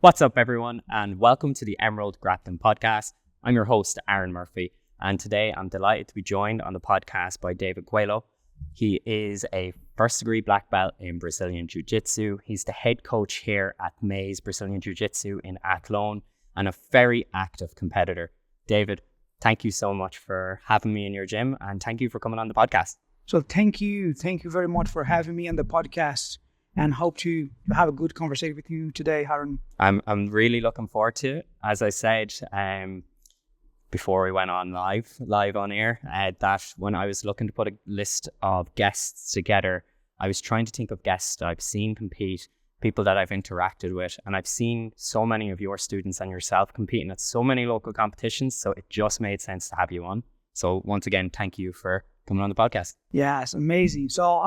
What's up, everyone, and welcome to the Emerald Grappling Podcast. I'm your host, Aaron Murphy, and today I'm delighted to be joined on the podcast by David Coelho. He is a first-degree black belt in Brazilian Jiu-Jitsu. He's the head coach here at Maze Brazilian Jiu-Jitsu in Athlone and a very active competitor. David, thank you so much for having me in your gym, and thank you for coming on the podcast. So thank you very much for having me on the podcast. And hope to have a good conversation with you today, Aaron. I'm really looking forward to it. As I said before we went on live on air, that when I was looking to put a list of guests together, I was trying to think of guests that I've seen compete, people that I've interacted with, and I've seen so many of your students and yourself competing at so many local competitions, so it just made sense to have you on. So once again, thank you for coming on the podcast. Yeah, it's amazing. So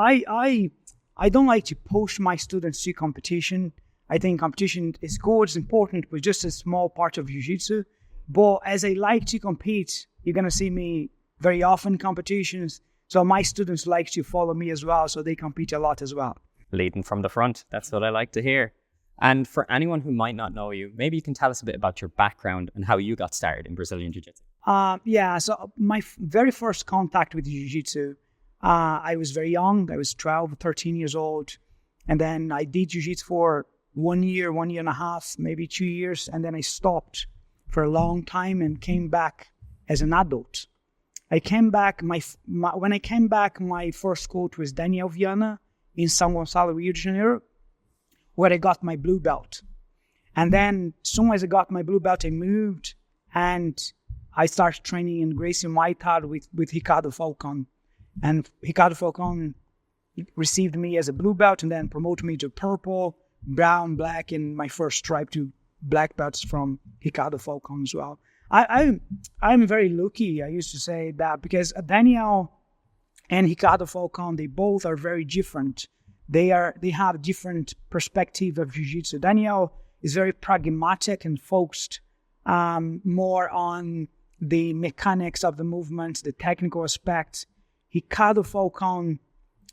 I don't like to push my students to competition. I think competition is good, it's important, but just a small part of jiu-jitsu. But as I like to compete, you're going to see me very often in competitions. So my students like to follow me as well, so they compete a lot as well. Leading from the front, that's what I like to hear. And for anyone who might not know you, maybe you can tell us a bit about your background and how you got started in Brazilian Jiu-Jitsu. So my very first contact with Jiu-Jitsu, I was very young. I was 12, 13 years old. And then I did jiu-jitsu for 1 year and a half, maybe 2 years. And then I stopped for a long time and came back as an adult. I came back, when I came back, my first coach was Daniel Viana in São Gonçalo, Rio de Janeiro, where I got my blue belt. And then as soon as I got my blue belt, I moved and I started training in Gracie Muay Thai with Ricardo Falcon. And Ricardo Falcon received me as a blue belt and then promoted me to purple, brown, black, and my first stripe to black belts from Ricardo Falcon as well. I'm very lucky, I used to say that, because Daniel and Ricardo Falcon, they both are very different. They have different perspective of jiu-jitsu. Daniel is very pragmatic and focused more on the mechanics of the movement, the technical aspects. Ricardo Falcon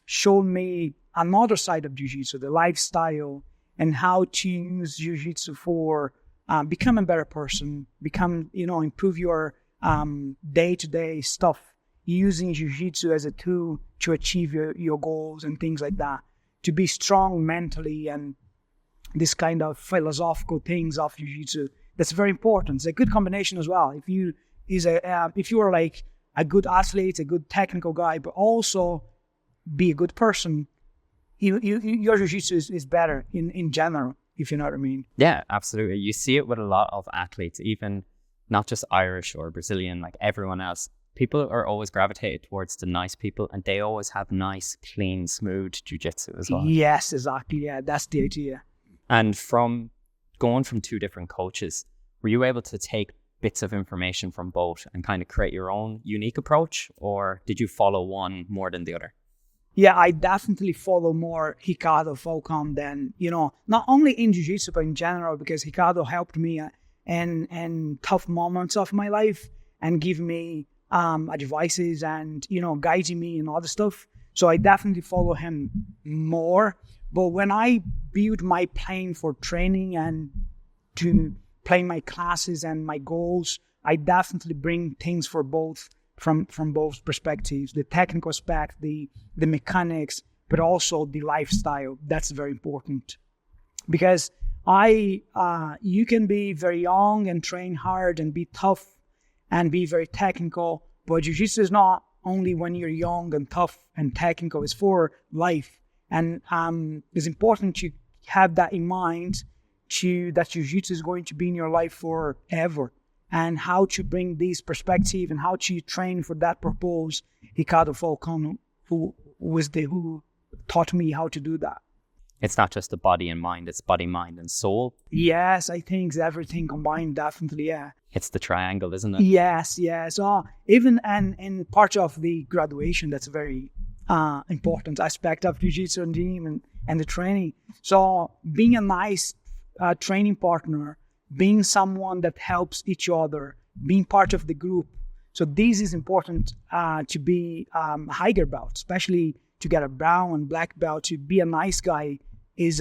showed me another side of jiu-jitsu, the lifestyle, and how to use jiu-jitsu for become a better person, improve your day-to-day stuff, using jiu-jitsu as a tool to achieve your goals and things like that, to be strong mentally and this kind of philosophical things of jiu-jitsu. That's very important. It's a good combination as well. If you are like a good athlete, a good technical guy, but also be a good person, your jiu-jitsu is better in general, if you know what I mean. Yeah, absolutely. You see it with a lot of athletes, even not just Irish or Brazilian, like everyone else. People are always gravitated towards the nice people, and they always have nice, clean, smooth jiu-jitsu as well. Yes, exactly. Yeah, that's the idea. And from going from two different coaches, were you able to take bits of information from both and kind of create your own unique approach, or did you follow one more than the other? Yeah, I definitely follow more Ricardo Falcon than, not only in jiu-jitsu, but in general, because Ricardo helped me in tough moments of my life and give me advices and, guiding me and all the stuff. So I definitely follow him more. But when I build my plan for training and to playing my classes and my goals, I definitely bring things for both from both perspectives, the technical aspect, the mechanics, but also the lifestyle. That's very important, because you can be very young and train hard and be tough and be very technical, but jiu-jitsu is not only when you're young and tough and technical, it's for life. And it's important to have that in mind, that jiu-jitsu is going to be in your life forever, and how to bring this perspective and how to train for that purpose. Ricardo Falcon, who taught me how to do that. It's not just the body and mind, it's body, mind, and soul. Yes, I think it's everything combined, definitely, yeah. It's the triangle, isn't it? Yes. Even in part of the graduation, that's a very important aspect of jiu-jitsu and gym and the training. So being a nice training partner, being someone that helps each other, being part of the group. So this is important to be higher belt, especially to get a brown and black belt. To be a nice guy is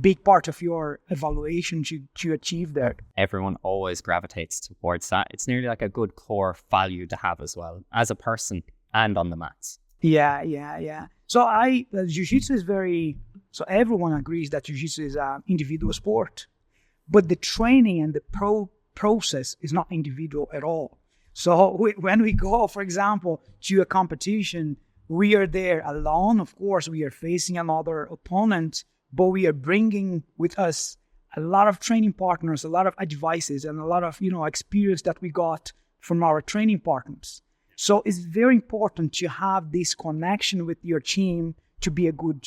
big part of your evaluation to achieve that. Everyone always gravitates towards that. It's nearly like a good core value to have as well, as a person and on the mats. Yeah. So Jiu-Jitsu is so everyone agrees that Jiu-Jitsu is an individual sport, but the training and the process is not individual at all. So when we go, for example, to a competition, we are there alone. Of course, we are facing another opponent, but we are bringing with us a lot of training partners, a lot of advices, and a lot of experience that we got from our training partners. So it's very important to have this connection with your team to be a good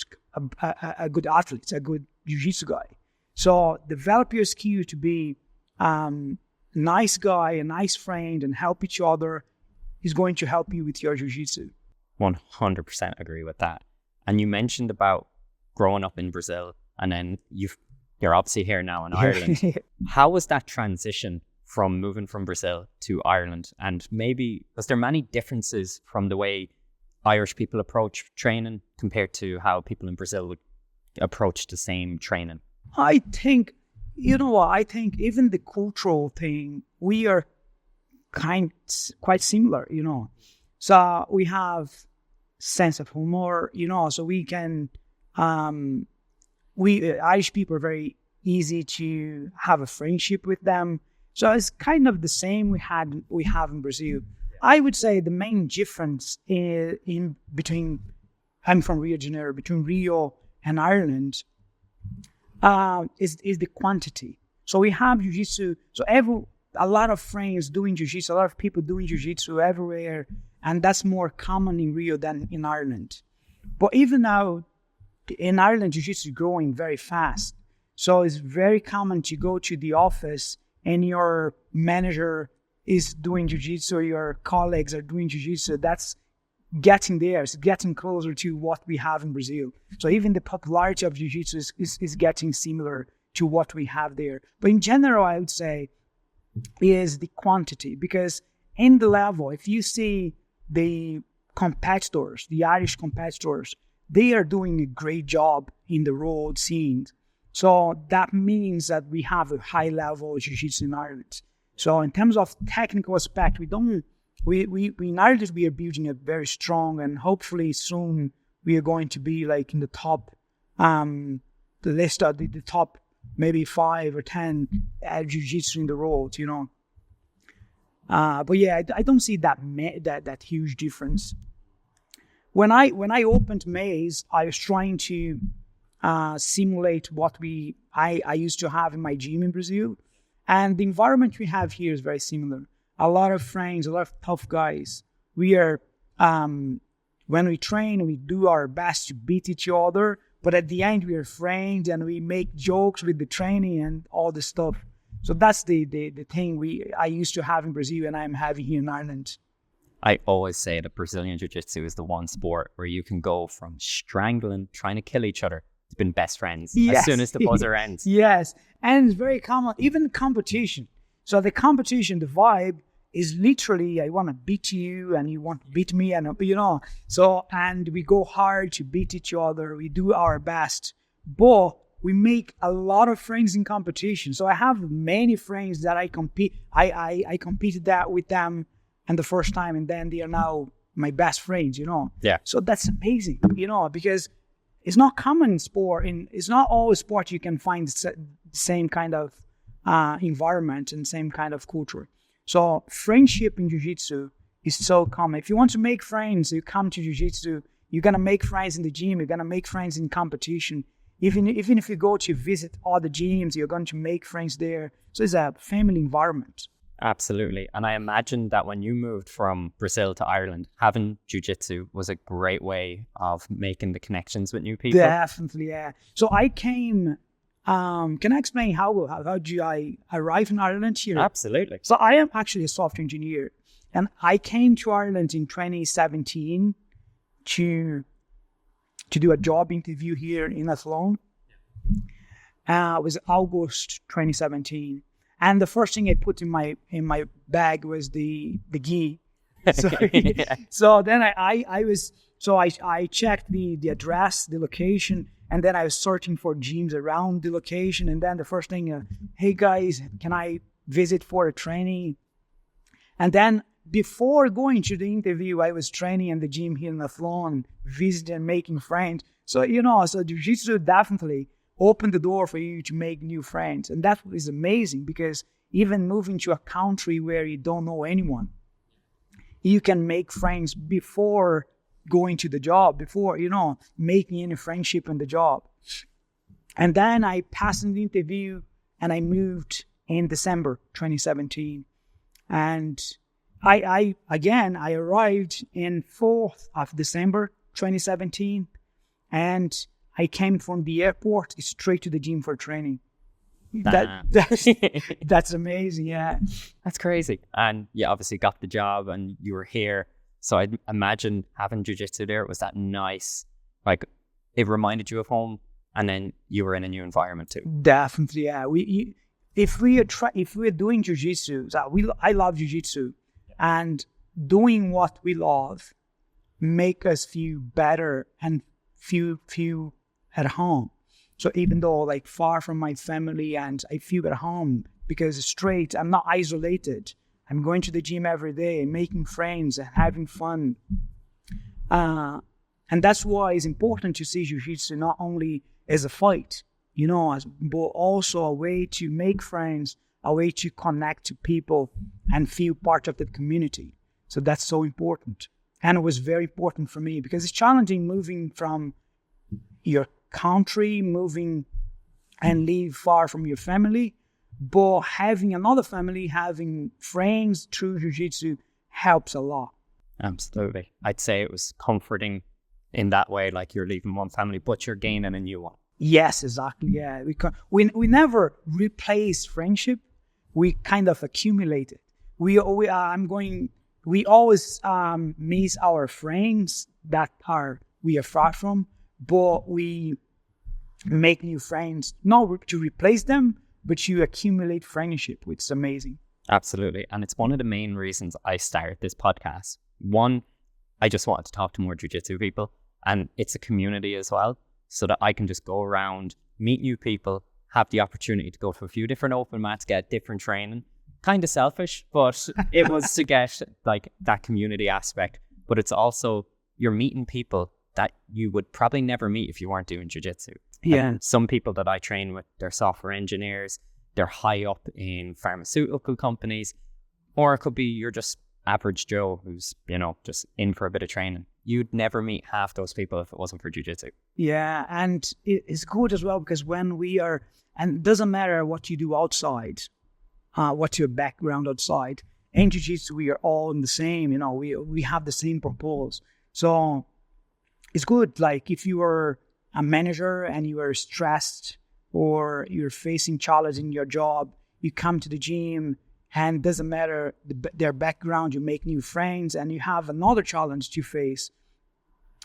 athlete, a good jiu-jitsu guy. So develop your skill to be nice guy, a nice friend, and help each other is going to help you with your jiu-jitsu. 100% agree with that. And you mentioned about growing up in Brazil, and then you're obviously here now in Ireland. How was that transition from moving from Brazil to Ireland? And maybe was there many differences from the way Irish people approach training compared to how people in Brazil would approach the same training? I think, I think even the cultural thing, we are quite similar, So we have sense of humor, so we can, Irish people are very easy to have a friendship with them. So it's kind of the same we have in Brazil. I would say the main difference in between, I'm from Rio de Janeiro, between Rio and Ireland, is the quantity. So we have jiu-jitsu. So a lot of friends doing jiu-jitsu, a lot of people doing jiu-jitsu everywhere, and that's more common in Rio than in Ireland. But even now, in Ireland, jiu-jitsu is growing very fast. So it's very common to go to the office and your manager is doing jiu-jitsu, or your colleagues are doing jiu-jitsu. That's getting there. It's getting closer to what we have in Brazil. So even the popularity of jiu-jitsu is getting similar to what we have there. But in general, I would say is the quantity, because in the level, if you see the competitors, the Irish competitors, they are doing a great job in the road scene. So that means that we have a high level of jiu-jitsu in Ireland. So in terms of technical aspect, we in Ireland, we are building a very strong, and hopefully soon we are going to be like in the top, the list of the top maybe 5 or 10 jiu-jitsu in the world, But yeah, I don't see that huge difference. When I opened Maze, I was trying to simulate what I used to have in my gym in Brazil, and the environment we have here is very similar. A lot of friends, a lot of tough guys. We are when we train, we do our best to beat each other, but at the end we are friends and we make jokes with the training and all the stuff. So that's the thing I used to have in Brazil and I'm having here in Ireland. I always say that Brazilian Jiu-Jitsu is the one sport where you can go from strangling, trying to kill each other, to being best friends as soon as the buzzer ends. Yes, and it's very common, even competition. So the competition, the vibe is literally, I want to beat you and you want to beat me, and so, and we go hard to beat each other. We do our best, but we make a lot of friends in competition. So I have many friends that I competed with them and the first time, and then they are now my best friends, Yeah. So that's amazing, because it's not common in sport. It's not always sport you can find the same kind of environment and same kind of culture. So friendship in Jiu-Jitsu is so common. If you want to make friends, you come to Jiu-Jitsu, you're going to make friends in the gym, you're going to make friends in competition. Even if you go to visit other gyms, you're going to make friends there. So it's a family environment. Absolutely. And I imagine that when you moved from Brazil to Ireland, having jiu-jitsu was a great way of making the connections with new people. Definitely, yeah. So I came, can I explain how did I arrive in Ireland here? Absolutely. So I am actually a software engineer, and I came to Ireland in 2017 to do a job interview here in Athlone. It was August 2017. And the first thing I put in my bag was the gi. So, so then I was So I checked the address, the location, and then I was searching for gyms around the location. And then the first thing, hey guys, can I visit for a training? And then before going to the interview, I was training in the gym here in Athlone, visiting, making friends. So, so Jiu-Jitsu definitely opened the door for you to make new friends. And that is amazing, because even moving to a country where you don't know anyone, you can make friends before going to the job, before, making any friendship in the job. And then I passed the interview and I moved in December 2017. And I arrived in 4th of December 2017, and I came from the airport straight to the gym for training. That's amazing, yeah. That's crazy. And you obviously got the job and you were here. So I'd imagine having jiu-jitsu there, was that nice, like it reminded you of home, and then you were in a new environment too. Definitely, yeah. If we're doing jiu-jitsu, I love jiu-jitsu, and doing what we love make us feel better and feel at home. So even though like far from my family, and I feel at home because I'm not isolated. I'm going to the gym every day, making friends and having fun. And that's why it's important to see jiu-jitsu not only as a fight, but also a way to make friends, a way to connect to people and feel part of the community. So that's so important. And it was very important for me because it's challenging moving from your country, moving and live far from your family, but having another family, having friends through jiu-jitsu helps a lot. Absolutely. I'd say it was comforting in that way, like you're leaving one family, but you're gaining a new one. Yes, exactly. Yeah, we never replace friendship. We kind of accumulate it. We always miss our friends that we are far from, but we make new friends, not to replace them, but you accumulate friendship, which is amazing. Absolutely. And it's one of the main reasons I started this podcast. One, I just wanted to talk to more jiu-jitsu people, and it's a community as well, so that I can just go around, meet new people, have the opportunity to go to a few different open mats, get different training. Kind of selfish, but it was to get like that community aspect. But it's also, you're meeting people that you would probably never meet if you weren't doing jiu-jitsu. Yeah. And some people that I train with, they're software engineers, they're high up in pharmaceutical companies, or it could be you're just average Joe who's, just in for a bit of training. You'd never meet half those people if it wasn't for jiu-jitsu. Yeah, and it's good as well because when we are, and it doesn't matter what you do outside, what's your background outside, in jiu-jitsu we are all in the same, we have the same purpose. So it's good, like if you are a manager and you are stressed or you're facing challenge in your job, you come to the gym and it doesn't matter their background, you make new friends and you have another challenge to face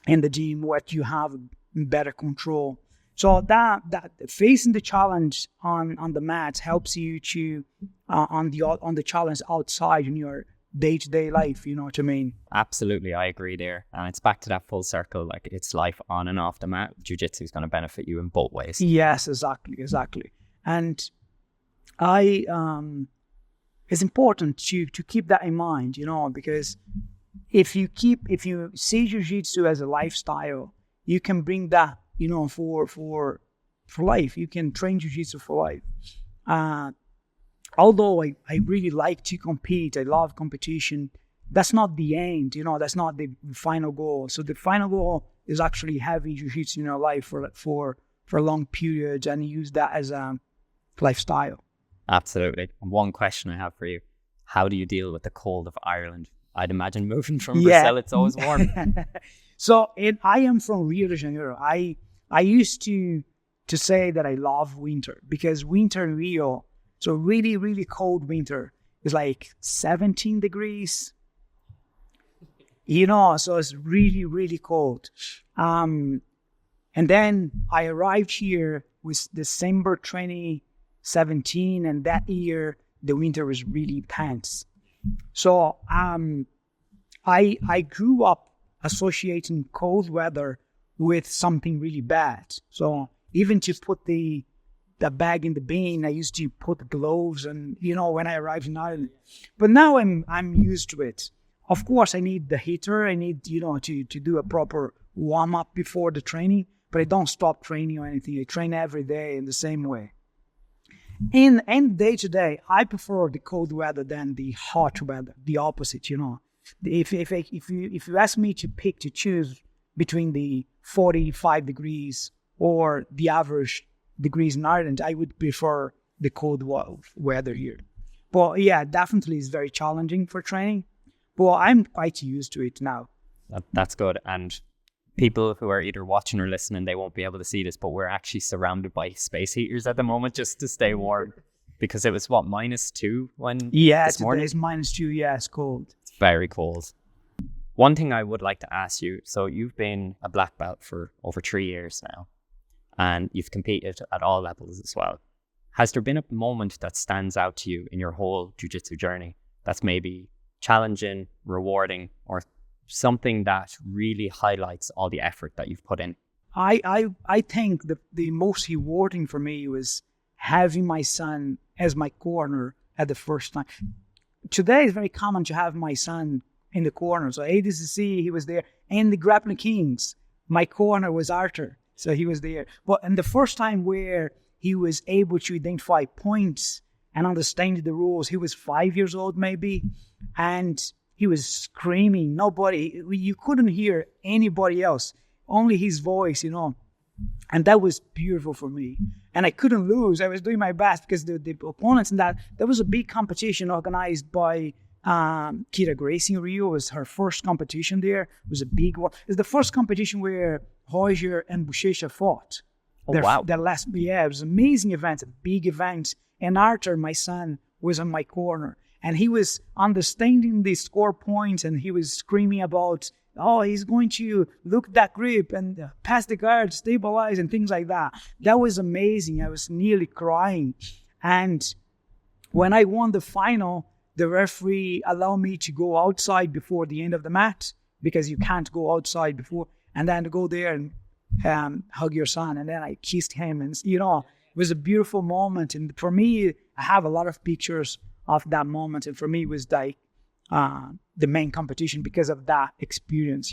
in the gym where you have better control. So that facing the challenge on the mat helps you to on the challenge outside in your day-to-day life, you know what I mean? Absolutely, I agree there. And it's back to that full circle, like it's life on and off the mat. Jiu-jitsu is going to benefit you in both ways. Yes, exactly. And it's important to keep that in mind, because if you see jiu-jitsu as a lifestyle, you can bring that, for life. You can train jiu-jitsu for life. Although I really like to compete, I love competition, that's not the end, that's not the final goal. So the final goal is actually having jiu-jitsu in your life for long periods and use that as a lifestyle. Absolutely. And one question I have for you, how do you deal with the cold of Ireland? I'd imagine moving from Brazil, it's always warm. So I am from Rio de Janeiro. I used to say that I love winter because winter in Rio, so really, really cold winter is like 17 degrees, so it's really, really cold. And then I arrived here with December 2017, and that year the winter was really intense. So I grew up associating cold weather with something really bad. So even to put the bag in the bin, I used to put the gloves and, when I arrived in Ireland. But now I'm used to it. Of course, I need the heater. I need, to do a proper warm-up before the training. But I don't stop training or anything. I train every day in the same way. And day to day, I prefer the cold weather than the hot weather, the opposite, If you ask me to choose between the 45 degrees or the average degrees in Ireland, I would prefer the cold weather here. But yeah, definitely it's very challenging for training. But I'm quite used to it now. That's good. And people who are either watching or listening, they won't be able to see this, but we're actually surrounded by space heaters at the moment just to stay warm. Because it was, -2 when this morning? It's -2. Yeah, it's cold. It's very cold. One thing I would like to ask you, so you've been a black belt for over 3 years now, and you've competed at all levels as well. Has there been a moment that stands out to you in your whole jiu-jitsu journey that's maybe challenging, rewarding, or something that really highlights all the effort that you've put in? I think the most rewarding for me was having my son as my corner at the first time. Today it's very common to have my son in the corner. So ADCC, he was there. And the Grappling Kings, my corner was Arthur. So he was there. And the first time where he was able to identify points and understand the rules, he was 5 years old maybe. And he was screaming. You couldn't hear anybody else. Only his voice, And that was beautiful for me. And I couldn't lose. I was doing my best because the opponents in that, there was a big competition organized by Kira Gracie in Rio. It was her first competition there. It was a big one. It was the first competition where Roger and Buchecha fought. Wow. It was an amazing event, a big event. And Arthur, my son, was on my corner. And he was understanding the score points and he was screaming about, he's going to look that grip and pass the guard, stabilize and things like that. That was amazing. I was nearly crying. And when I won the final, the referee allowed me to go outside before the end of the match because you can't go outside before. And then to go there and hug your son. And then I kissed him. And, it was a beautiful moment. And for me, I have a lot of pictures of that moment. And for me, it was like the main competition because of that experience,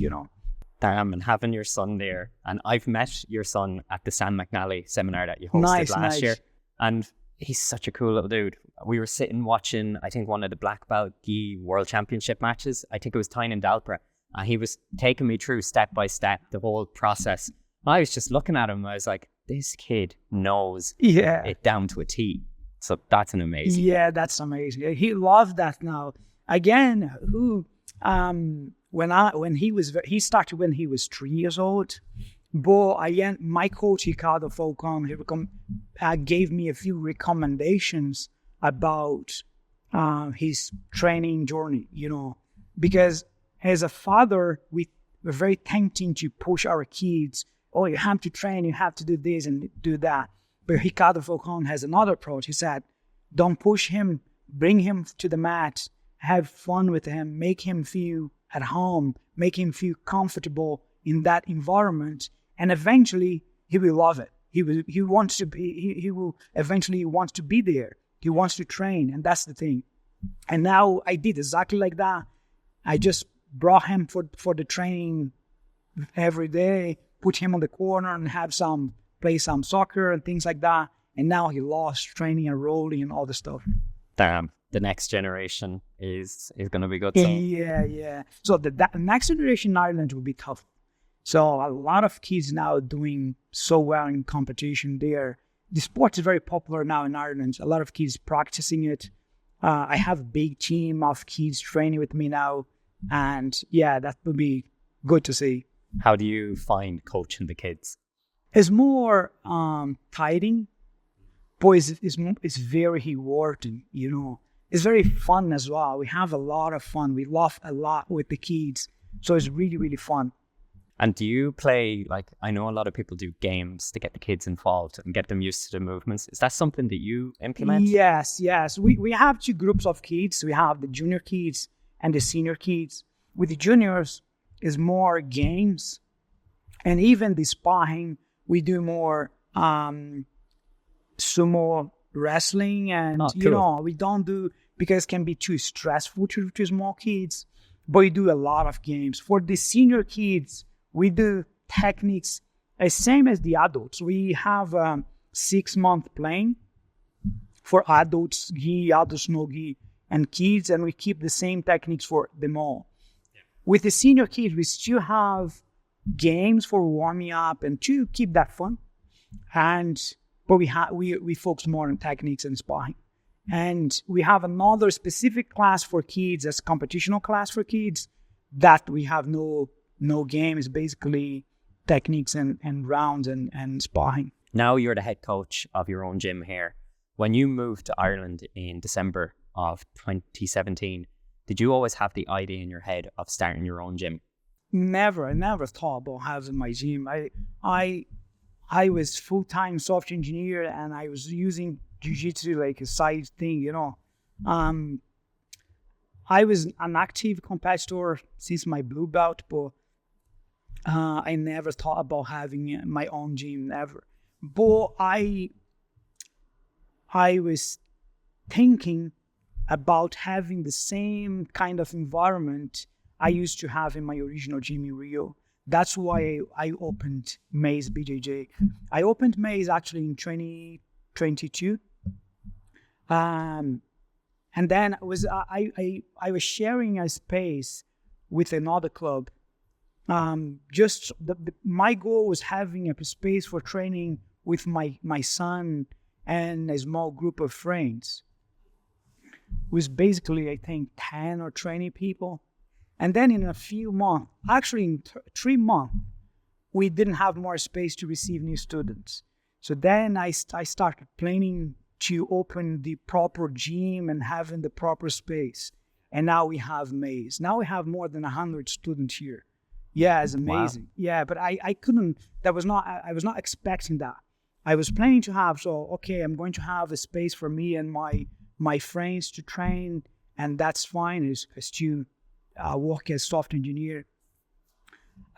Damn, and having your son there. And I've met your son at the Sam McNally seminar that you hosted last year. And he's such a cool little dude. We were sitting watching, I think, one of the black belt gi world championship matches. I think it was Tyne and Dalpra. And he was taking me through step by step the whole process. I was just looking at him. I was like, this kid knows it down to a T. So that's an amazing. Yeah, that's amazing. He loved that now. Again, he started when he was 3 years old. But again, my coach Ricardo Falcon, gave me a few recommendations about his training journey. Because as a father, we were very tempting to push our kids. Oh, you have to train, you have to do this and do that. But Ricardo Falcon has another approach. He said, don't push him, bring him to the mat, have fun with him, make him feel at home, make him feel comfortable in that environment, and eventually he will love it. He will eventually want to be there. He wants to train, and that's the thing. And now I did exactly like that. I just brought him for the training every day, put him on the corner and play some soccer and things like that. And now he lost training and rolling and all the stuff. Damn, the next generation is going to be good. So. Yeah. So the next generation in Ireland will be tough. So a lot of kids now doing so well in competition there. The sport is very popular now in Ireland. A lot of kids practicing it. I have a big team of kids training with me now. And yeah, that will be good to see. How do you find coaching the kids? It's more tiring, but it's very rewarding, It's very fun as well. We have a lot of fun. We laugh a lot with the kids. So it's really, really fun. And do you play, I know a lot of people do games to get the kids involved and get them used to the movements. Is that something that you implement? Yes. We have two groups of kids. We have the junior kids and the senior kids. With the juniors, is more games, and even the sparring, we do more sumo wrestling, and we don't do, because it can be too stressful to small kids, but we do a lot of games. For the senior kids, we do techniques same as the adults. We have 6-month plan for adults, gi, adults no gi, and kids, and we keep the same techniques for them all. Yeah. With the senior kids, we still have games for warming up and to keep that fun, but we focus more on techniques and sparring. And we have another specific class for kids, as competitional class for kids, that we have no games, basically techniques and rounds and sparring. Now you're the head coach of your own gym here. When you moved to Ireland in December of 2017, did you always have the idea in your head of starting your own gym? Never. I never thought about having my gym. I was full-time software engineer, and I was using jiu-jitsu like a side thing, I was an active competitor since my blue belt, but I never thought about having my own gym, never. But I was thinking about having the same kind of environment I used to have in my original gym in Rio. That's why I opened Maze BJJ. I opened Maze actually in 2022. And then I was sharing a space with another club. My goal was having a space for training with my son and a small group of friends. It was basically, I think, 10 or 20 people. And then in a few months, actually in 3 months, we didn't have more space to receive new students. So then I started planning to open the proper gym and having the proper space. And now we have Maze. Now we have more than 100 students here. Yeah, it's amazing. Wow. Yeah, but I couldn't, I was not expecting that. I was planning to have, I'm going to have a space for me and my friends to train, and that's fine. It's to work as software engineer.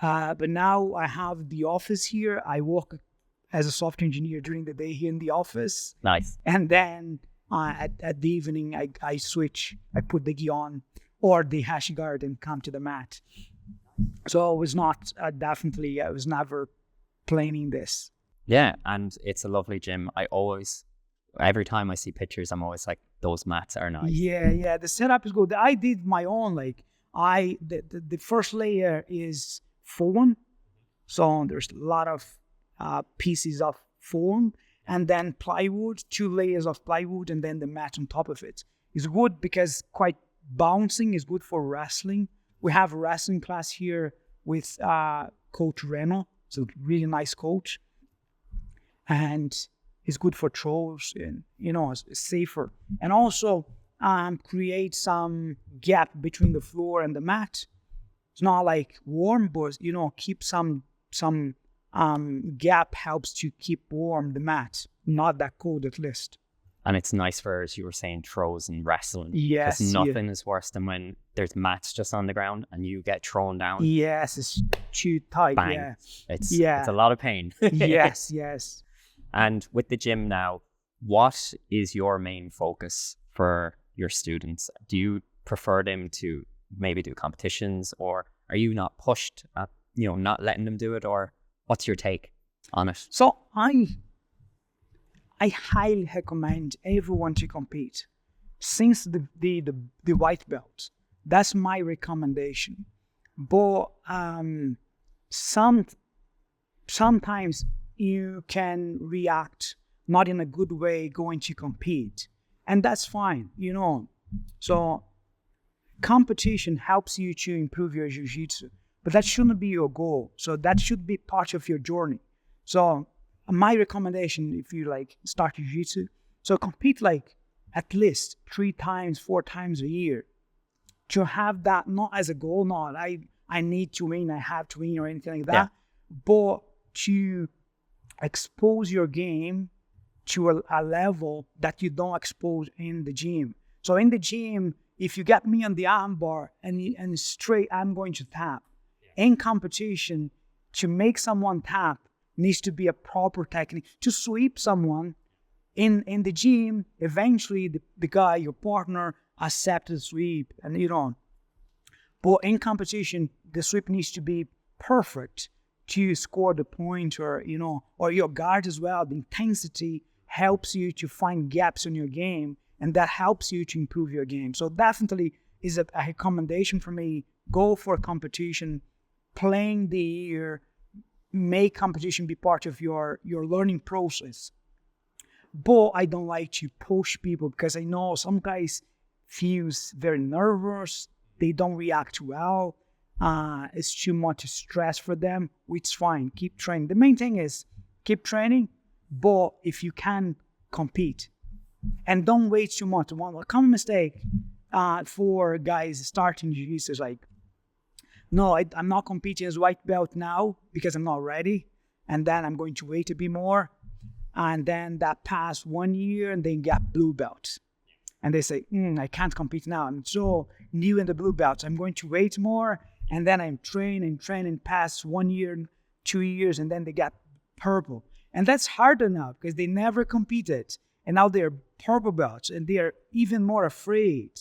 But now I have the office here. I work as a software engineer during the day here in the office. Nice. And then at the evening, I switch. I put the gi on or the hash guard and come to the mat. So it was not I was never planning this. Yeah, and it's a lovely gym. Every time I see pictures, I'm always like, those mats are nice. Yeah, the setup is good. I did my own, the first layer is foam. So there's a lot of pieces of foam, and then plywood, 2 layers of plywood, and then the mat on top of it. It's good because quite bouncing, is good for wrestling. We have a wrestling class here with Coach Reno. So really nice coach. And it's good for throws, and it's safer. And also create some gap between the floor and the mat. It's not like warm, but keep some gap helps to keep warm the mat. Not that cold, at least. And it's nice for, as you were saying, throws and wrestling. Yes. Because nothing is worse than when there's mats just on the ground and you get thrown down. Yes, it's too tight. Bang. Yeah. It's a lot of pain. Yes. And with the gym now, what is your main focus for your students? Do you prefer them to maybe do competitions, or are you not pushed at, not letting them do it, or what's your take on it? So I highly recommend everyone to compete since the white belt. That's my recommendation. But sometimes you can react not in a good way going to compete, and that's fine, So competition helps you to improve your jiu-jitsu, but that shouldn't be your goal. So that should be part of your journey. So my recommendation, if you start jiu-jitsu, so compete at least 3 times, 4 times a year, to have that not as a goal, not I need to win, I have to win or anything like that, but to expose your game to a level that you don't expose in the gym. So in the gym, if you get me on the arm bar and straight, I'm going to tap. in competition, to make someone tap needs to be a proper technique. To sweep someone in the gym, eventually the guy, your partner, accepts the sweep, and you know. But in competition, the sweep needs to be perfect to score the point, or you know, or your guard as well. The intensity helps you to find gaps in your game, and that helps you to improve your game. So definitely is a recommendation for me. Go for competition, playing the year, make competition be part of your learning process. But I don't like to push people, because I know some guys feels very nervous. They don't react well. It's too much stress for them, which is fine. Keep training. The main thing is keep training, but if you can, compete. And don't wait too much. One common mistake for guys starting jiu-jitsu is like, no, I'm not competing as white belt now because I'm not ready. And then I'm going to wait a bit more. And then that pass 1 year and then get blue belt. And they say, I can't compete now. I'm so new in the blue belts. I'm going to wait more. And then I'm training past 1 year, 2 years, and then they get purple. And that's harder now because they never competed. And now they're purple belts and they're even more afraid.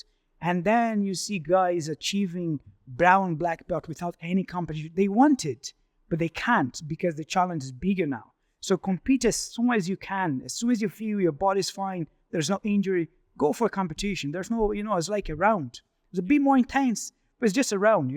And then you see guys achieving brown, black belt without any competition. They want it, but they can't because the challenge is bigger now. So compete as soon as you can. As soon as you feel your body's fine, there's no injury, go for a competition. There's no, it's like a round. It's a bit more intense, but it's just a round,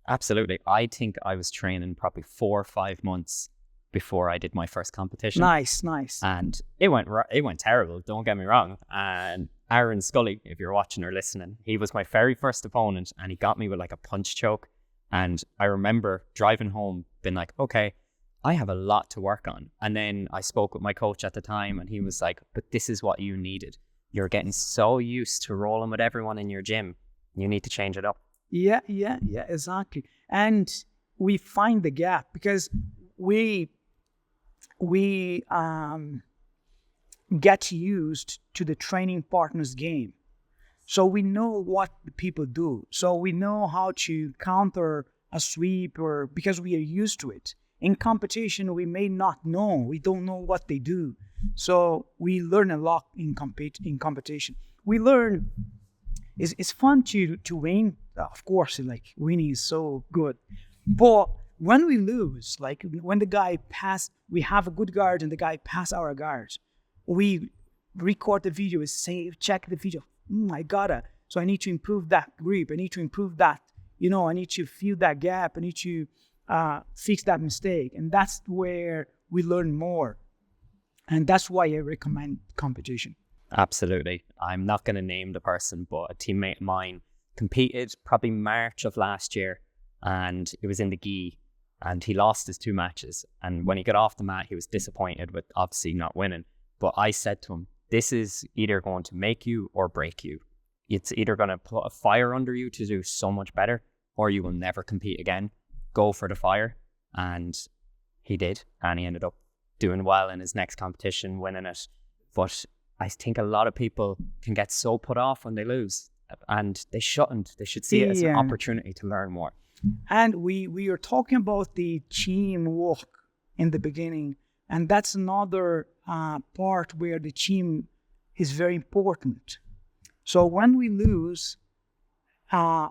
Absolutely. I think I was training probably 4 or 5 months before I did my first competition. Nice. And it went terrible, don't get me wrong. And Aaron Scully, if you're watching or listening, he was my very first opponent and he got me with like a punch choke. And I remember driving home being like, okay, I have a lot to work on. And then I spoke with my coach at the time and he was like, but this is what you needed. You're getting so used to rolling with everyone in your gym. You need to change it up. Yeah, exactly. And we find the gap because we get used to the training partner's game. So we know what the people do. So we know how to counter a sweep or because we are used to it. In competition, we may not know. We don't know what they do. So we learn a lot in competition. We learn, it's fun to win. Of course, like winning is so good. But when we lose, like when the guy we have a good guard and the guy pass our guard, we record the video, check the video. I gotta. So I need to improve that grip. I need to improve that. I need to fill that gap. I need to fix that mistake. And that's where we learn more. And that's why I recommend competition. Absolutely. I'm not going to name the person, but a teammate of mine competed probably March of last year, and it was in the gi, and he lost his 2 matches. And when he got off the mat, he was disappointed with obviously not winning. But I said to him, this is either going to make you or break you. It's either going to put a fire under you to do so much better, or you will never compete again. Go for the fire. And he did, and he ended up doing well in his next competition, winning it. But I think a lot of people can get so put off when they lose, and they shouldn't. They should see it as an opportunity to learn more. And we are talking about the team work in the beginning, and that's another part where the team is very important. So when we lose,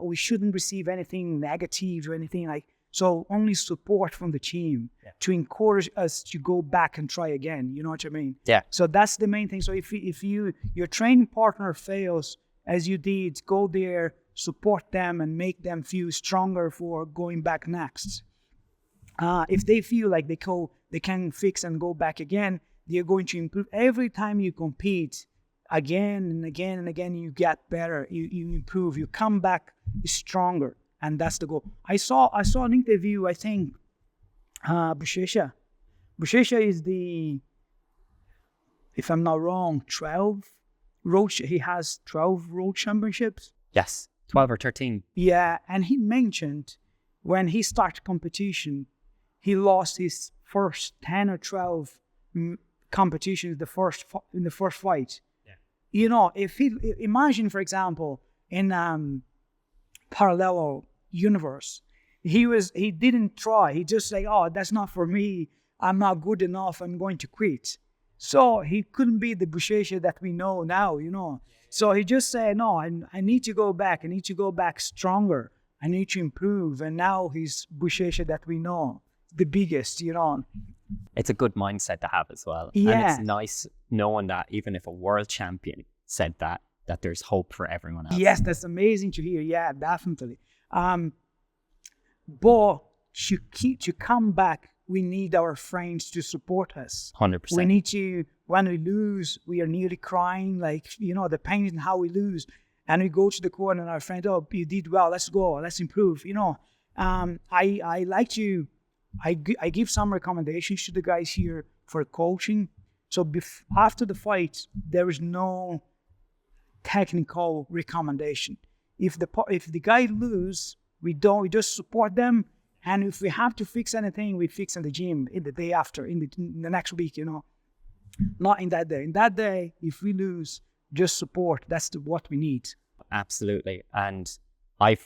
we shouldn't receive anything negative or anything like. So only support from the team to encourage us to go back and try again. You know what I mean? Yeah. So that's the main thing. So if your training partner fails as you did, go there, support them, and make them feel stronger for going back next. If they feel like they can fix and go back again, they're going to improve. Every time you compete, again and again and again, you get better. You improve. You come back stronger. And that's the goal. I saw an interview, I think, Buchecha. Buchecha is if I'm not wrong, 12 road. He has 12 road championships. Yes, 12 or 13. Yeah, and he mentioned when he started competition, he lost his first 10 or 12 competitions in the first fight. Yeah. If he imagine, for example, in parallel universe, he didn't try. He just say, oh, that's not for me. I'm not good enough. I'm going to quit. So he couldn't be the BJJ that we know now, So he just said, no, I need to go back. I need to go back stronger. I need to improve. And now he's BJJ that we know, the biggest, It's a good mindset to have as well. Yeah. And it's nice knowing that even if a world champion said that there's hope for everyone else. Yes, that's amazing to hear. Yeah, definitely. But to come back, we need our friends to support us. 100%. We need to, when we lose, we are nearly crying, the pain in how we lose. And we go to the court and our friend, oh, you did well, let's go, let's improve. I like to, I give some recommendations to the guys here for coaching. So after the fight, there is no technical recommendation. If the guy lose, we just support them. And if we have to fix anything, we fix in the gym in the day after, in the next week, Not in that day. In that day, if we lose, just support. That's what we need. Absolutely. And I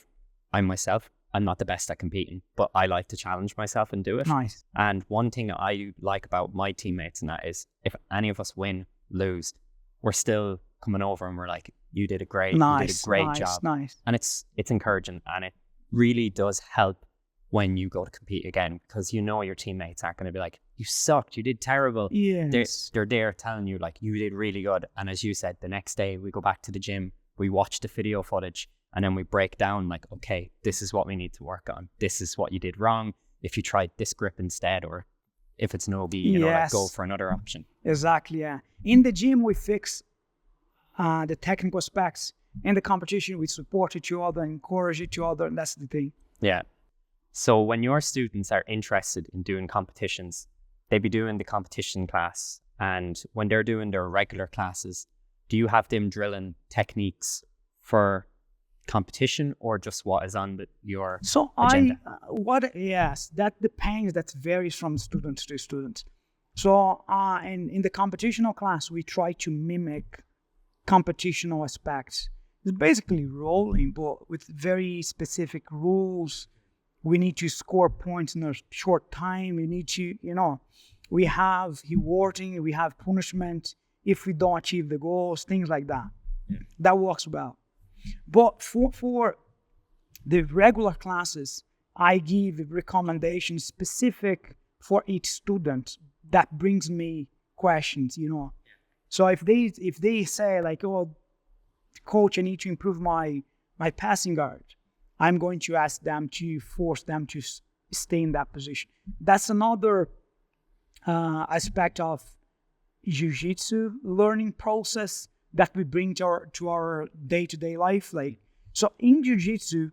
myself, I'm not the best at competing, but I like to challenge myself and do it. Nice. And one thing I like about my teammates and that is if any of us win, lose, we're still coming over and we're like, you did a great job. Nice. And it's encouraging, and it really does help when you go to compete again, because your teammates aren't going to be like, you sucked, you did terrible. Yes. They're there telling you like, you did really good. And as you said, the next day we go back to the gym, we watch the video footage, and then we break down like, okay, this is what we need to work on. This is what you did wrong. If you tried this grip instead, or if it's no B, go for another option. Exactly, yeah. In the gym, we fix the technical aspects. In the competition, we support each other, encourage each other, and that's the thing. Yeah. So when your students are interested in doing competitions, they be doing the competition class, and when they're doing their regular classes, do you have them drilling techniques for competition or just what is on your agenda? Yes, that depends. That varies from student to student. So in the competitional class, we try to mimic competitional aspects. It's basically rolling, but with very specific rules. We need to score points in a short time. We need to, we have rewarding, we have punishment if we don't achieve the goals, things like that. Yeah. That works well. But for the regular classes, I give recommendations specific for each student that brings me questions, So if they say like, oh, coach, I need to improve my passing guard, I'm going to ask them to force them to stay in that position. That's another aspect of Jiu-Jitsu learning process that we bring to our day-to-day life. So in Jiu-Jitsu,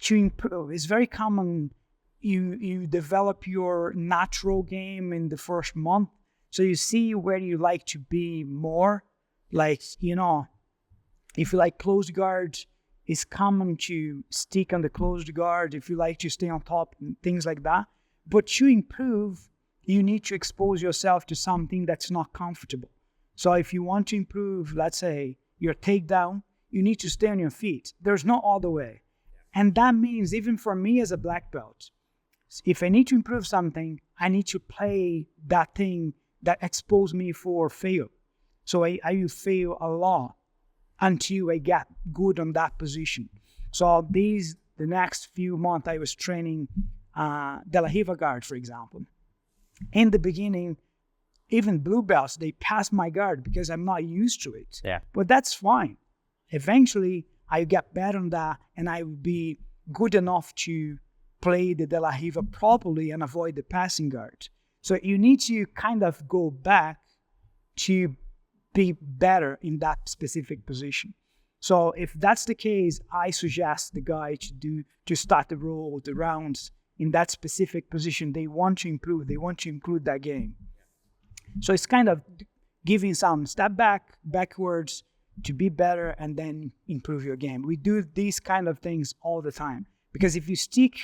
to improve, it's very common you develop your natural game in the first month. So you see where you like to be more. If you like closed guard, it's common to stick on the closed guard if you like to stay on top and things like that. But to improve, you need to expose yourself to something that's not comfortable. So if you want to improve, let's say, your takedown, you need to stay on your feet. There's no other way. And that means even for me as a black belt, if I need to improve something, I need to play that thing that exposes me for fail. So I will fail a lot until I get good on that position. So the next few months I was training De La Riva guard, for example. In the beginning, even blue belts, they pass my guard because I'm not used to it. Yeah. But that's fine. Eventually, I get better on that, and I will be good enough to play the De La Riva properly and avoid the passing guard. So you need to kind of go back to be better in that specific position. So if that's the case, I suggest the guy to start the roll, the rounds in that specific position. They want to improve. They want to include that game. So it's kind of giving some step backwards to be better and then improve your game. We do these kind of things all the time, because if you stick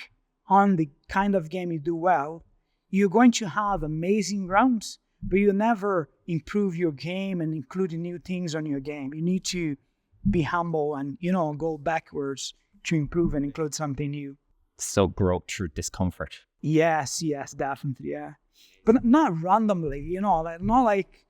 on the kind of game you do well, you're going to have amazing rounds, but you never improve your game and include new things on your game. You need to be humble and, go backwards to improve and include something new. So growth through discomfort. Yes, definitely, yeah. But not randomly, like not like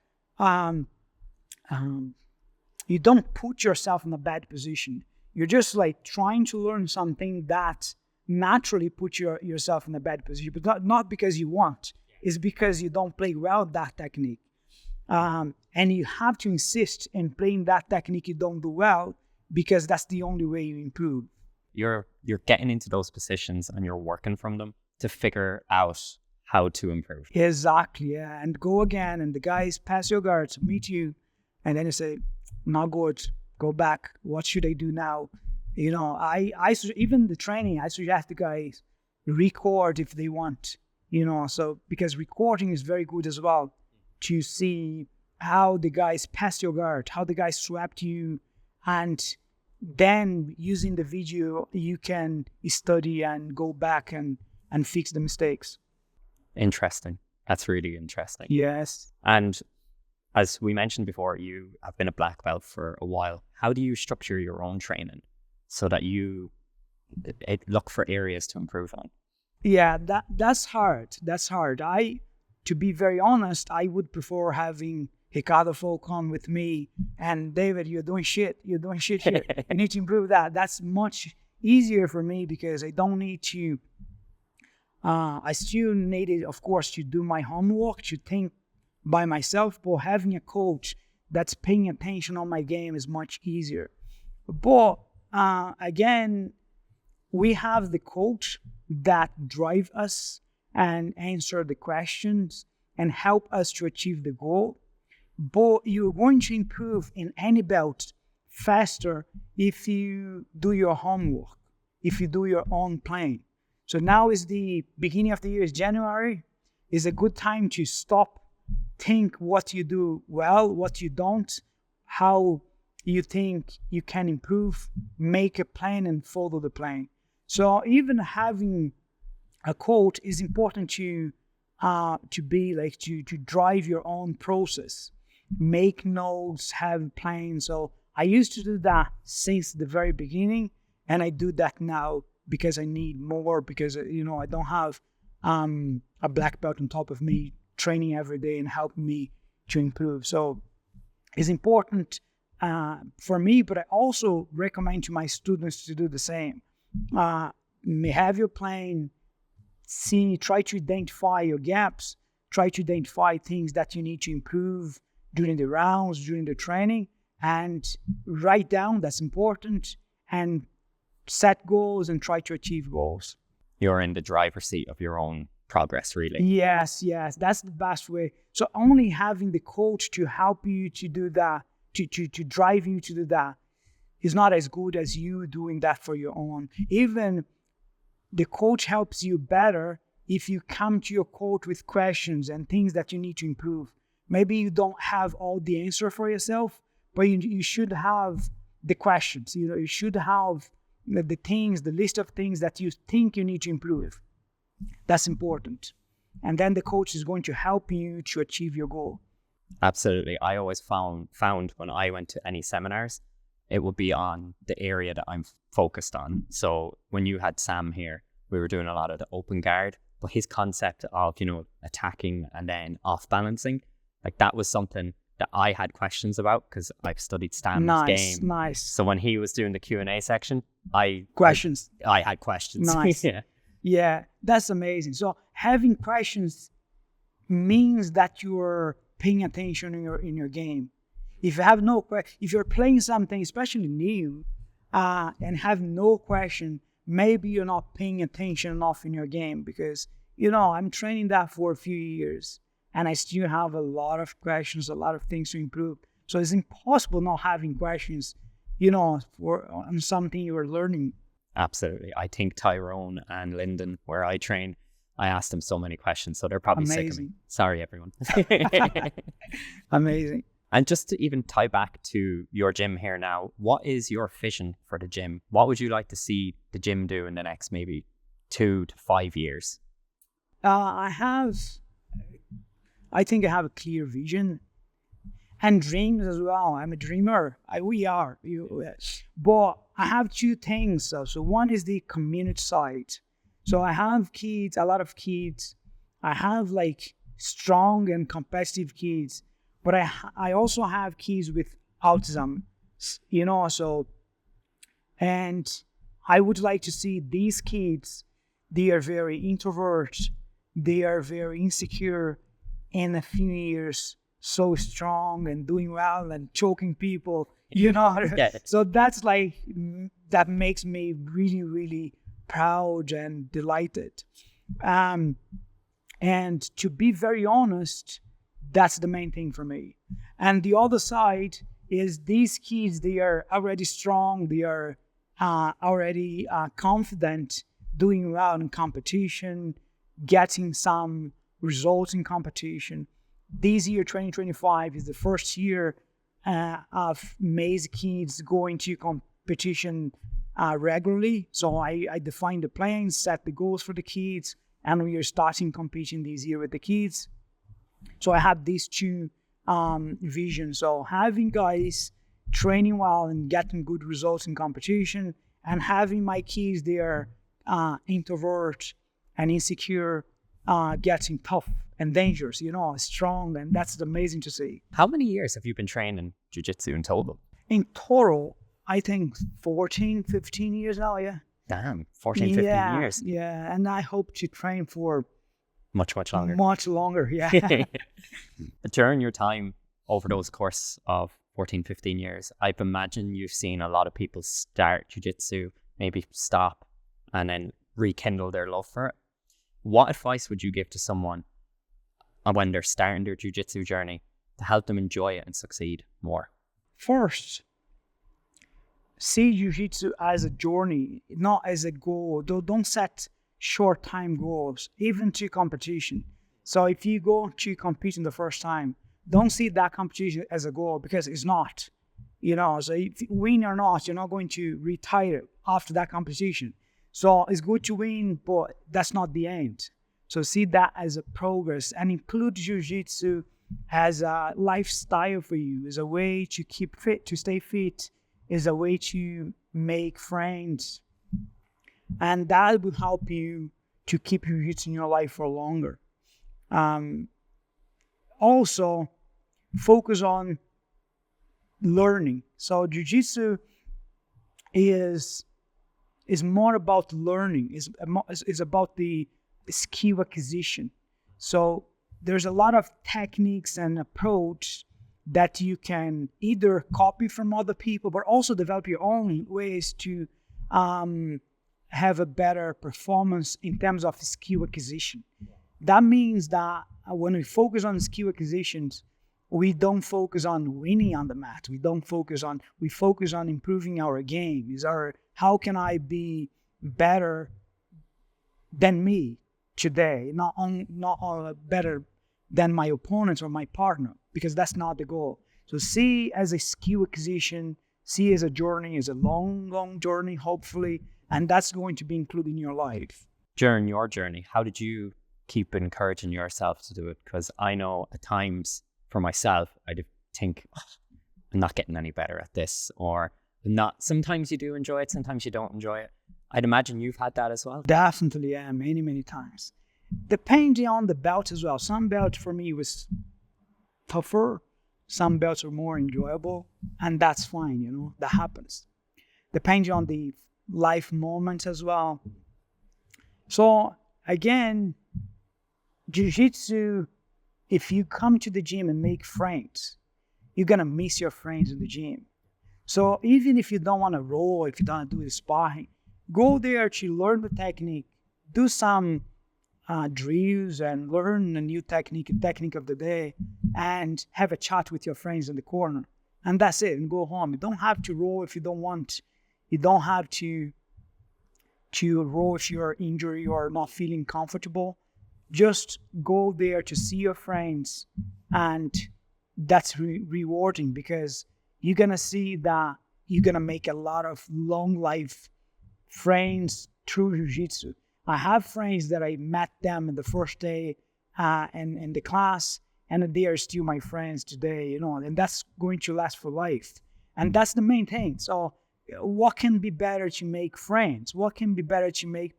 you don't put yourself in a bad position. You're just like trying to learn something that naturally puts yourself in a bad position, but not because you want. It's because you don't play well that technique. And you have to insist in playing that technique you don't do well, because that's the only way you improve. You're getting into those positions and you're working from them to figure out how to improve. Exactly, yeah. And go again, and the guys pass your guards, meet you, and then you say, not good, go back. What should I do now? I even the training, I suggest the guys record if they want, so because recording is very good as well to see how the guys pass your guard, how the guys swept you, and then using the video, you can study and go back and fix the mistakes. Interesting. That's really interesting. Yes. And as we mentioned before, you have been a black belt for a while. How do you structure your own training so that you look for areas to improve on? Yeah, that's hard. To be very honest, I would prefer having Ricardo Falcon with me and David, you're doing shit here. You need to improve that. That's much easier for me because I don't need to, I still needed, of course, to do my homework, to think by myself, but having a coach that's paying attention on my game is much easier. But again, we have the coach that drive us and answer the questions and help us to achieve the goal. But you're going to improve in any belt faster if you do your homework, if you do your own playing. So now is the beginning of the year, is January, is a good time to stop, think what you do well, what you don't, how you think you can improve, make a plan and follow the plan. So even having a coach is important to be like to drive your own process, make notes, have plans. So I used to do that since the very beginning, and I do that now because I need more, because I don't have a black belt on top of me training every day and helping me to improve. So it's important for me, but I also recommend to my students to do the same. Have your plan, try to identify your gaps, try to identify things that you need to improve during the rounds, during the training, and write down, that's important, and set goals and try to achieve goals. You're in the driver's seat of your own progress, really. Yes, that's the best way. So only having the coach to help you to do that, to drive you to do that, is not as good as you doing that for your own. Even the coach helps you better if you come to your coach with questions and things that you need to improve. Maybe you don't have all the answer for yourself, but you should have the questions. You should have the things, the list of things that you think you need to improve. That's important. And then the coach is going to help you to achieve your goal. Absolutely. I always found when I went to any seminars, it would be on the area that I'm focused on. So when you had Sam here, we were doing a lot of the open guard, but his concept of, attacking and then off balancing, like that was something that I had questions about because I've studied Stan's game. Nice. So when he was doing the Q&A section, I had questions. Nice. Yeah, that's amazing. So having questions means that you're paying attention in your game. If you have if you're playing something, especially new, and have no question, maybe you're not paying attention enough in your game, because I'm training that for a few years and I still have a lot of questions, a lot of things to improve. So it's impossible not having questions, on something you're learning. Absolutely. I think Tyrone and Lyndon, where I train, I asked them so many questions, so they're probably sick of me. Sorry, everyone. Amazing. And just to even tie back to your gym here now, what is your vision for the gym? What would you like to see the gym do in the next maybe 2 to 5 years? I think I have a clear vision and dreams as well. I'm a dreamer. We are. But I have two things. So one is the community side. So I have kids, a lot of kids. I have like strong and competitive kids, but I also have kids with autism, so, and I would like to see these kids, they are very introvert, they are very insecure, in a few years, so strong and doing well and choking people, Yeah. So that's like, that makes me really, really proud and delighted. And to be very honest, that's the main thing for me. And the other side is these kids, they are already strong, they are already confident, doing well in competition, getting some results in competition. This year, 2025, is the first year of Maze kids going to competition regularly. So I define the plans, set the goals for the kids, and we are starting competing this year with the kids. So I have these two visions. So having guys training well and getting good results in competition, and having my kids, they are introvert and insecure, getting tough and dangerous, strong, and that's amazing to see. How many years have you been training jiu-jitsu in total? In total, I think 14, 15 years now, yeah. Damn, 14, 15 years. Yeah, and I hope to train for much longer. Much longer, yeah. During your time over those course of 14, 15 years, I've imagined you've seen a lot of people start jiu-jitsu, maybe stop, and then rekindle their love for it. What advice would you give to someone when they're starting their jiu-jitsu journey to help them enjoy it and succeed more? First, see jiu-jitsu as a journey, not as a goal. Don't set short time goals, even to competition. So if you go to compete in the first time, don't see that competition as a goal, because it's not. So if you win or not, you're not going to retire after that competition. So it's good to win, but that's not the end. So see that as a progress, and include jiu-jitsu as a lifestyle for you, as a way to keep fit, to stay fit, is a way to make friends. And that will help you to keep jiu-jitsu in your life for longer. Also, focus on learning. So jiu-jitsu is more about learning, is about the skill acquisition. So there's a lot of techniques and approach that you can either copy from other people, but also develop your own ways to have a better performance in terms of skill acquisition. That means that when we focus on skill acquisitions, we don't focus on winning on the mat. We focus on improving our game. How can I be better than me today? Not better than my opponent or my partner, because that's not the goal. So see as a skill acquisition, see as a journey, as a long journey, hopefully, and that's going to be included in your life. During your journey, how did you keep encouraging yourself to do it? Because I know at times for myself, I'd think, I'm not getting any better at this, or not. Sometimes you do enjoy it, sometimes you don't enjoy it. I'd imagine you've had that as well. Definitely, yeah, many times. Depending on the belt as well. Some belts for me was tougher, some belts are more enjoyable, and that's fine, that happens. Depending on the life moments as well. So again, jiu-jitsu, if you come to the gym and make friends, you're gonna miss your friends in the gym. So even if you don't want to roll, if you don't want to do the sparring, go there to learn the technique, do some drills and learn a new technique of the day, and have a chat with your friends in the corner. And that's it, and go home. You don't have to roll if you don't want. You don't have to roll if you're injured or not feeling comfortable. Just go there to see your friends, and that's rewarding, because you're going to see that you're going to make a lot of long life friends through jiu-jitsu. I have friends that I met them in the first day in the class, and they are still my friends today, and that's going to last for life. And that's the main thing. So what can be better to make friends? What can be better to make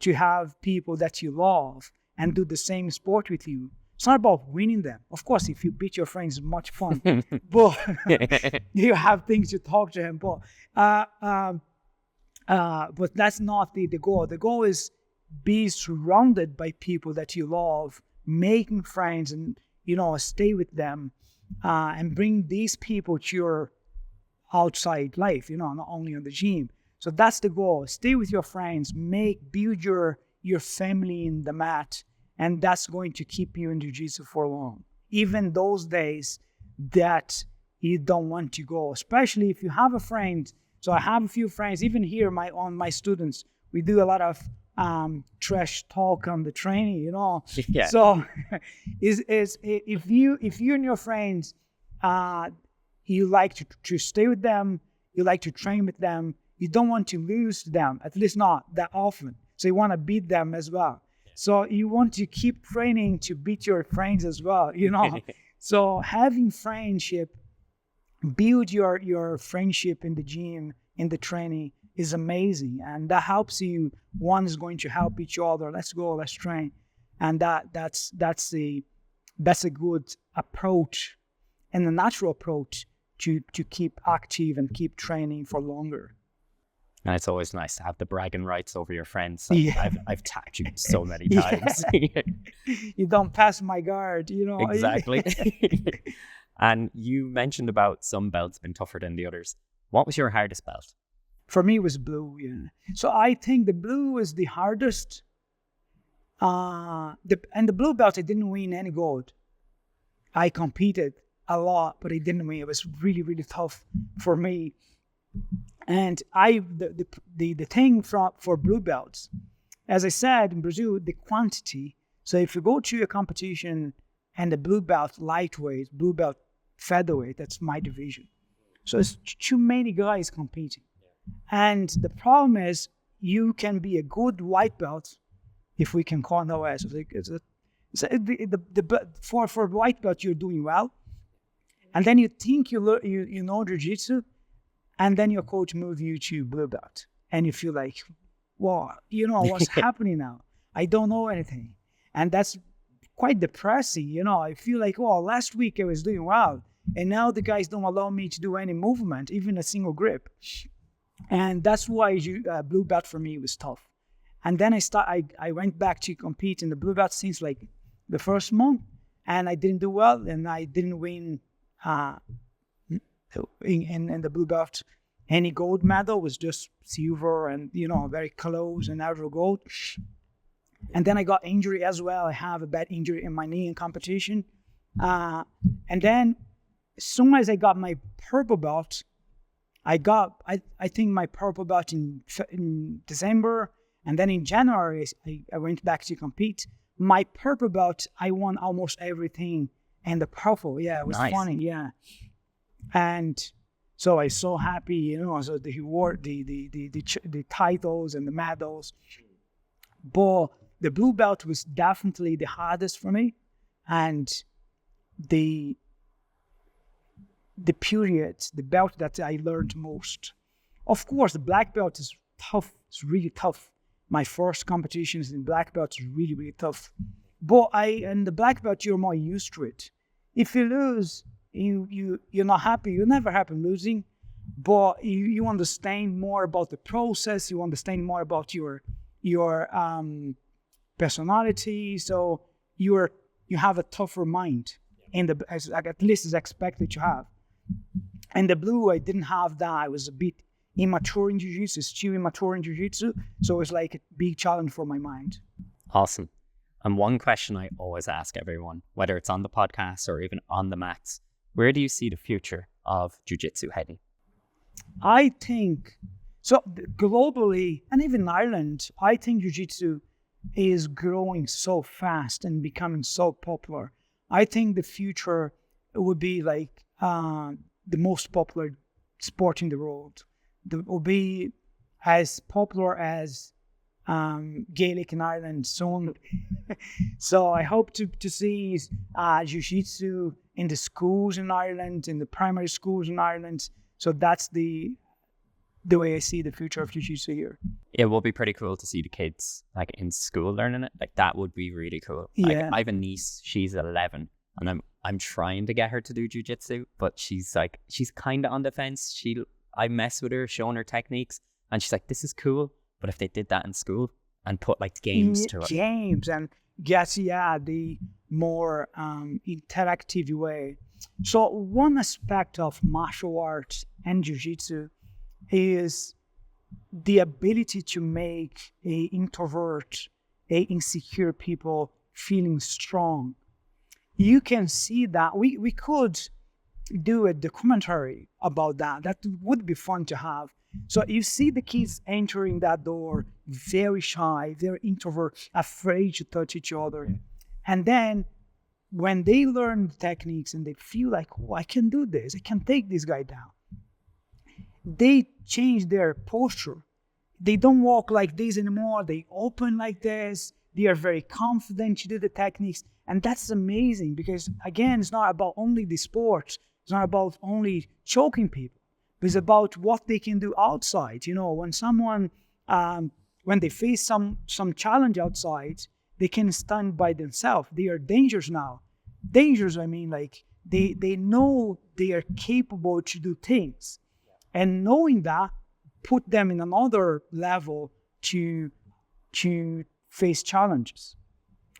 to have people that you love and do the same sport with you. It's not about winning them. Of course, if you beat your friends, it's much fun. But you have things to talk to him. But that's not the goal. The goal is be surrounded by people that you love, making friends, and stay with them, and bring these people to your outside life. Not only on the gym. So that's the goal. Stay with your friends. Build your family in the mat. And that's going to keep you in jiu-jitsu for long. Even those days that you don't want to go, especially if you have a friend. So I have a few friends, even here, my students, we do a lot of trash talk on the training, Yeah. So if you and your friends, you like to stay with them, you like to train with them, you don't want to lose them, at least not that often. So you want to beat them as well. So you want to keep training to beat your friends as well, So having friendship, build your friendship in the gym, in the training is amazing. And that helps you. One is going to help each other. Let's go, let's train. And that's a good approach and a natural approach to keep active and keep training for longer. And it's always nice to have the bragging rights over your friends. Yeah. I've tapped you so many times. You don't pass my guard, Exactly. And you mentioned about some belts being tougher than the others. What was your hardest belt? For me, it was blue, yeah. So I think the blue is the hardest. And the blue belt, I didn't win any gold. I competed a lot, but I didn't win. It was really, really tough for me. And the thing for blue belts, as I said, in Brazil, the quantity. So if you go to a competition and the blue belt lightweight, blue belt featherweight, that's my division. So it's too many guys competing. And the problem is you can be a good white belt, if we can call it that way. So for white belt, you're doing well. And then you think you know jiu-jitsu, and then your coach moves you to blue belt. And you feel like, wow, what's happening now? I don't know anything. And that's quite depressing. I feel like, last week I was doing well. And now the guys don't allow me to do any movement, even a single grip. And that's why blue belt for me was tough. And then I went back to compete in the blue belt since like the first month. And I didn't do well. And I didn't win in the blue belt any gold medal. Was just silver and very close and average gold. And then I got injury as well. I have a bad injury in my knee in competition. And then as soon as I got my purple belt, I think my purple belt in December, and then in January I went back to compete. My purple belt, I won almost everything, and the purple, yeah, it was nice. Funny, yeah. And so I was so happy, so the award, the titles and the medals. But the blue belt was definitely the hardest for me, and the period, the belt that I learned most. Of course, the black belt is tough. It's really tough. My first competitions in black belt is really, really tough. But in the black belt, you're more used to it. If you lose, you're not happy. You're never happy losing, but you understand more about the process. You understand more about your personality. So you have a tougher mind, at least as expected to have. And the blue, I didn't have that. I was a bit immature in jiu-jitsu, still immature in jiu-jitsu. So it's like a big challenge for my mind. Awesome. And one question I always ask everyone, whether it's on the podcast or even on the mats, where do you see the future of jiu-jitsu heading? I think, so globally, and even in Ireland, I think jiu-jitsu is growing so fast and becoming so popular. I think the future would be like the most popular sport in the world. It will be as popular as Gaelic in Ireland soon. So I hope to see jiu-jitsu in the schools in Ireland, in the primary schools in Ireland. So that's the the way I see the future of jiu-jitsu here. It will be pretty cool to see the kids like in school learning it. Like that would be really cool. Like, Yeah. I have a niece, she's 11, and I'm trying to get her to do jiu-jitsu, but she's kind of on the fence. I mess with her, showing her techniques, and she's like, this is cool, but if they did that in school and put like games to it. Games and the more interactive way. So one aspect of martial arts and jiu-jitsu is the ability to make a introvert, a insecure people feeling strong. You can see that we could do a documentary about that. That would be fun to have. So you see the kids entering that door, very shy, very introvert, afraid to touch each other. And then when they learn the techniques and they feel like, oh, I can do this, I can take this guy down, they change their posture. They don't walk like this anymore. They open like this. They are very confident to do the techniques. And that's amazing because, again, it's not about only the sport. It's not about only choking people. It's about what they can do outside. You know, when someone, when they face some challenge outside, they can stand by themselves. They are dangerous now. Dangerous, I mean, like they know they are capable to do things. And knowing that, put them in another level to face challenges.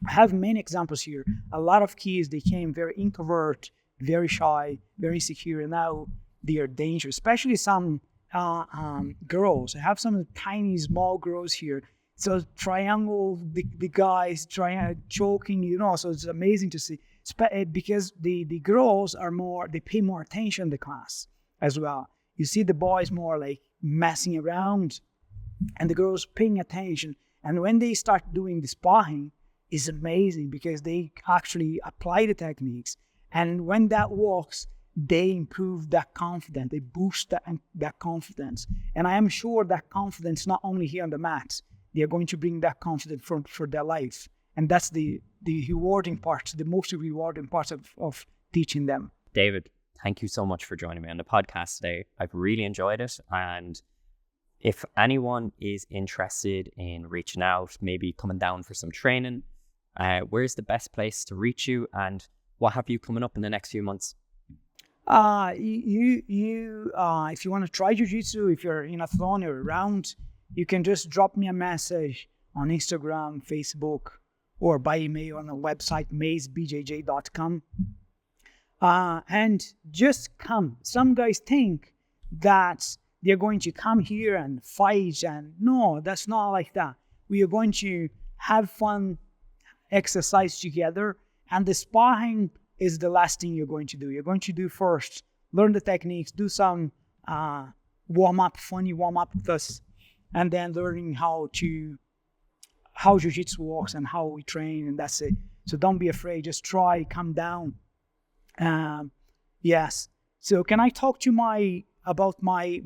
I have many examples here. A lot of kids, they came very introvert, very shy, very insecure, and now they are dangerous, especially some girls. I have some tiny, small girls here. So triangle, the guys choking, you know, so it's amazing to see. Because the girls are more, they pay more attention in the class as well. You see the boys more like messing around and the girls paying attention. And when they start doing the sparring, it's amazing because they actually apply the techniques. And when that works, they improve that confidence. They boost that confidence. And I am sure that confidence, not only here on the mat, they are going to bring that confidence for their life. And that's the rewarding part, the most rewarding part of teaching them. David, thank you so much for joining me on the podcast today. I've really enjoyed it. And if anyone is interested in reaching out, maybe coming down for some training, where's the best place to reach you and what have you coming up in the next few months? If you want to try jiu-jitsu, if you're in Athlone or around, you can just drop me a message on Instagram, Facebook, or by email on the website mazebjj.com. And just come. Some guys think that they're going to come here and fight, and no, that's not like that. We are going to have fun, exercise together, and the sparring is the last thing you're going to do. You're going to do first, learn the techniques, do some warm-up, funny warm-up with us, and then learning how jiu-jitsu works and how we train, and that's it. So don't be afraid, just try, come down. Yes. So can I talk to you about my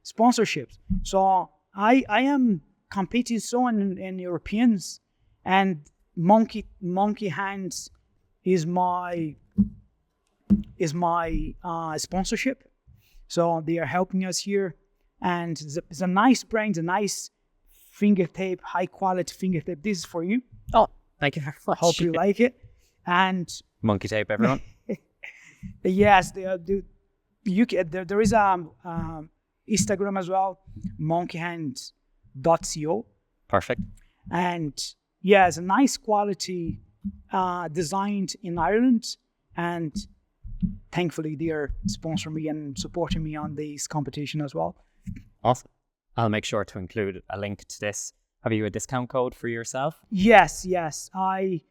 sponsorships? So I am competing so in Europeans, and Monkey Hands is my sponsorship. So they are helping us here, and it's a nice brand, a nice finger tape, high quality finger tape. This is for you. Oh, thank you very much. Hope you like it. And Monkey tape, everyone. Yes, there is Instagram as well, monkeyhands.co. Perfect. And yeah, it's a nice quality, designed in Ireland, and thankfully they are sponsoring me and supporting me on this competition as well. Awesome. I'll make sure to include a link to this. Have you a discount code for yourself? Yes. I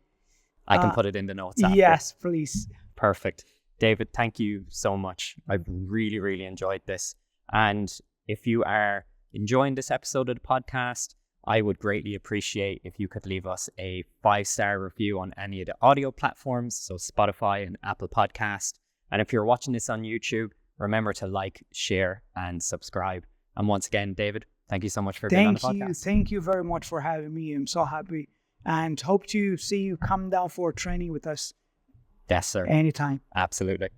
can put it in the notes after. Yes, please. Perfect. David, thank you so much. I've really, really enjoyed this. And if you are enjoying this episode of the podcast, I would greatly appreciate if you could leave us a 5-star review on any of the audio platforms, so Spotify and Apple Podcast. And if you're watching this on YouTube, remember to like, share, and subscribe. And once again, David, thank you so much for being on the podcast. Thank you very much for having me. I'm so happy, and hope to see you come down for training with us. Yes, sir. Anytime. Absolutely.